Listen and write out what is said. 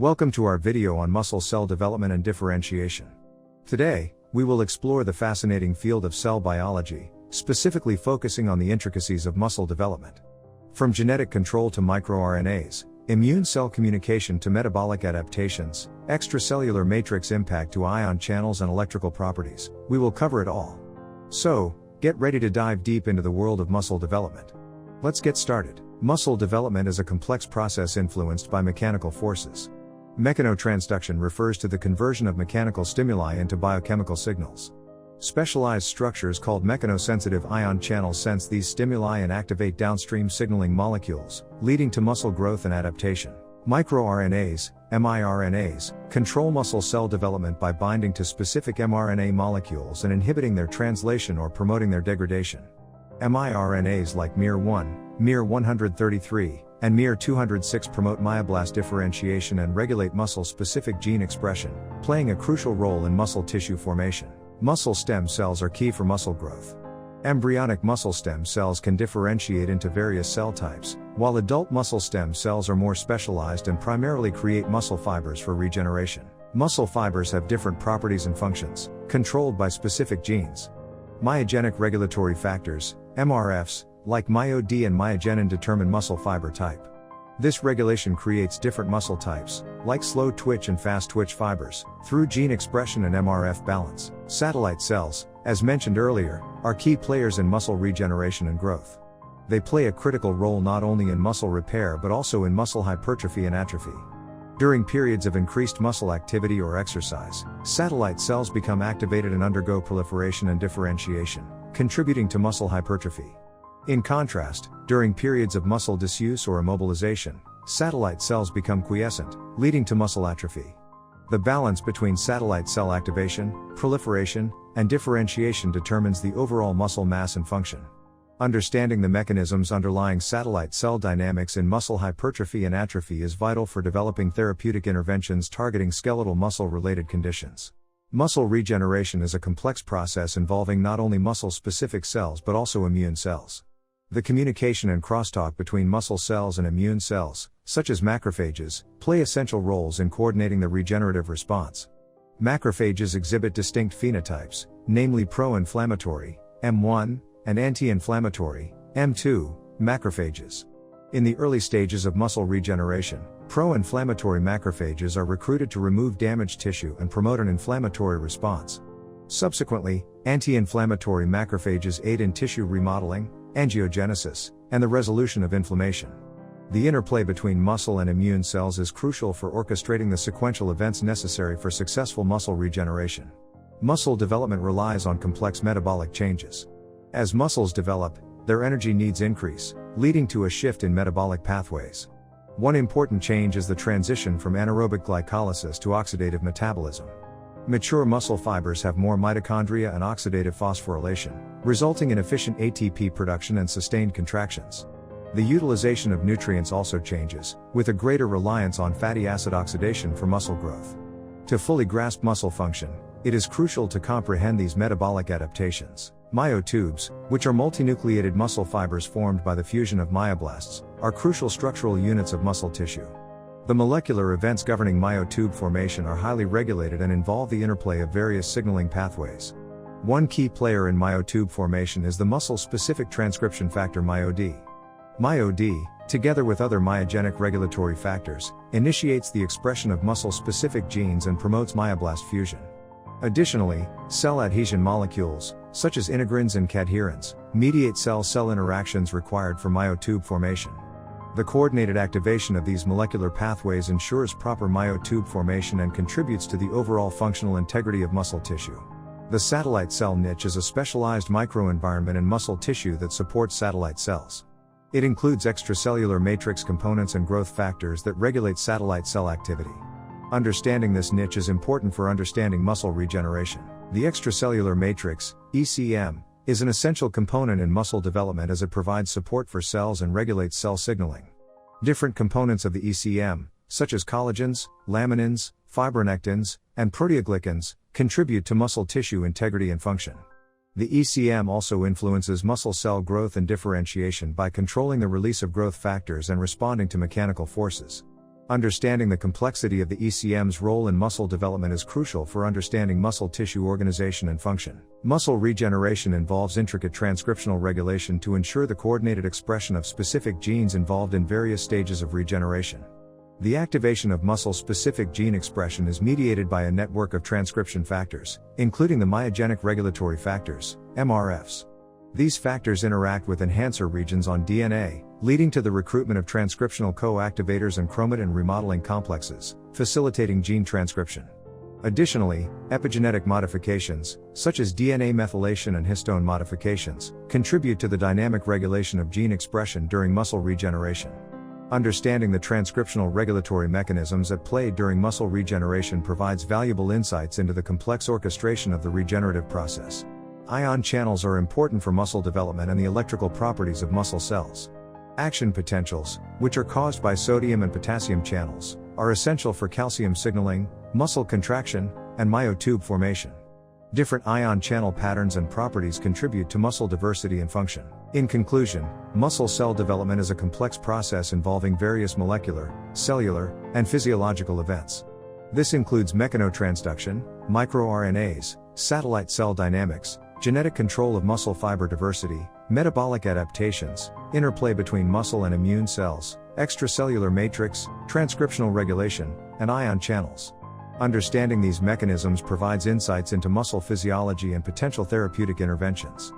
Welcome to our video on muscle cell development and differentiation. Today, we will explore the fascinating field of cell biology, specifically focusing on the intricacies of muscle development. From genetic control to microRNAs, immune cell communication to metabolic adaptations, extracellular matrix impact to ion channels and electrical properties, we will cover it all. So, get ready to dive deep into the world of muscle development. Let's get started. Muscle development is a complex process influenced by mechanical forces. Mechanotransduction refers to the conversion of mechanical stimuli into biochemical signals. Specialized structures called mechanosensitive ion channels sense these stimuli and activate downstream signaling molecules, leading to muscle growth and adaptation. MicroRNAs, miRNAs, control muscle cell development by binding to specific mRNA molecules and inhibiting their translation or promoting their degradation. miRNAs like miR1, miR133, and miR206 promote myoblast differentiation and regulate muscle-specific gene expression, playing a crucial role in muscle tissue formation. Muscle stem cells are key for muscle growth. Embryonic muscle stem cells can differentiate into various cell types, while adult muscle stem cells are more specialized and primarily create muscle fibers for regeneration. Muscle fibers have different properties and functions, controlled by specific genes. Myogenic regulatory factors, MRFs, like MyoD and myogenin determine muscle fiber type. This regulation creates different muscle types, like slow twitch and fast twitch fibers, through gene expression and MRF balance. Satellite cells, as mentioned earlier, are key players in muscle regeneration and growth. They play a critical role not only in muscle repair but also in muscle hypertrophy and atrophy. During periods of increased muscle activity or exercise, satellite cells become activated and undergo proliferation and differentiation, contributing to muscle hypertrophy. In contrast, during periods of muscle disuse or immobilization, satellite cells become quiescent, leading to muscle atrophy. The balance between satellite cell activation, proliferation, and differentiation determines the overall muscle mass and function. Understanding the mechanisms underlying satellite cell dynamics in muscle hypertrophy and atrophy is vital for developing therapeutic interventions targeting skeletal muscle-related conditions. Muscle regeneration is a complex process involving not only muscle-specific cells but also immune cells. The communication and crosstalk between muscle cells and immune cells, such as macrophages, play essential roles in coordinating the regenerative response. Macrophages exhibit distinct phenotypes, namely pro-inflammatory, M1, and anti-inflammatory, M2, macrophages. In the early stages of muscle regeneration, pro-inflammatory macrophages are recruited to remove damaged tissue and promote an inflammatory response. Subsequently, anti-inflammatory macrophages aid in tissue remodeling, angiogenesis, and the resolution of inflammation. The interplay between muscle and immune cells is crucial for orchestrating the sequential events necessary for successful muscle regeneration. Muscle development relies on complex metabolic changes. As muscles develop, their energy needs increase, leading to a shift in metabolic pathways. One important change is the transition from anaerobic glycolysis to oxidative metabolism. Mature muscle fibers have more mitochondria and oxidative phosphorylation, resulting in efficient ATP production and sustained contractions. The utilization of nutrients also changes, with a greater reliance on fatty acid oxidation for muscle growth. To fully grasp muscle function, it is crucial to comprehend these metabolic adaptations. Myotubes, which are multinucleated muscle fibers formed by the fusion of myoblasts, are crucial structural units of muscle tissue. The molecular events governing myotube formation are highly regulated and involve the interplay of various signaling pathways. One key player in myotube formation is the muscle-specific transcription factor MyoD. MyoD, together with other myogenic regulatory factors, initiates the expression of muscle-specific genes and promotes myoblast fusion. Additionally, cell adhesion molecules, such as integrins and cadherins, mediate cell-cell interactions required for myotube formation. The coordinated activation of these molecular pathways ensures proper myotube formation and contributes to the overall functional integrity of muscle tissue. The satellite cell niche is a specialized microenvironment in muscle tissue that supports satellite cells. It includes extracellular matrix components and growth factors that regulate satellite cell activity. Understanding this niche is important for understanding muscle regeneration. The extracellular matrix, ECM, is an essential component in muscle development as it provides support for cells and regulates cell signaling. Different components of the ECM, such as collagens, laminins, fibronectins, and proteoglycans, contribute to muscle tissue integrity and function. The ECM also influences muscle cell growth and differentiation by controlling the release of growth factors and responding to mechanical forces. Understanding the complexity of the ECM's role in muscle development is crucial for understanding muscle tissue organization and function. Muscle regeneration involves intricate transcriptional regulation to ensure the coordinated expression of specific genes involved in various stages of regeneration. The activation of muscle-specific gene expression is mediated by a network of transcription factors, including the myogenic regulatory factors, MRFs. These factors interact with enhancer regions on DNA, leading to the recruitment of transcriptional co-activators and chromatin remodeling complexes, facilitating gene transcription. Additionally, epigenetic modifications, such as DNA methylation and histone modifications, contribute to the dynamic regulation of gene expression during muscle regeneration. Understanding the transcriptional regulatory mechanisms at play during muscle regeneration provides valuable insights into the complex orchestration of the regenerative process. Ion channels are important for muscle development and the electrical properties of muscle cells. Action potentials, which are caused by sodium and potassium channels, are essential for calcium signaling, muscle contraction, and myotube formation. Different ion channel patterns and properties contribute to muscle diversity and function. In conclusion, muscle cell development is a complex process involving various molecular, cellular, and physiological events. This includes mechanotransduction, microRNAs, satellite cell dynamics, genetic control of muscle fiber diversity, metabolic adaptations, interplay between muscle and immune cells, extracellular matrix, transcriptional regulation, and ion channels. Understanding these mechanisms provides insights into muscle physiology and potential therapeutic interventions.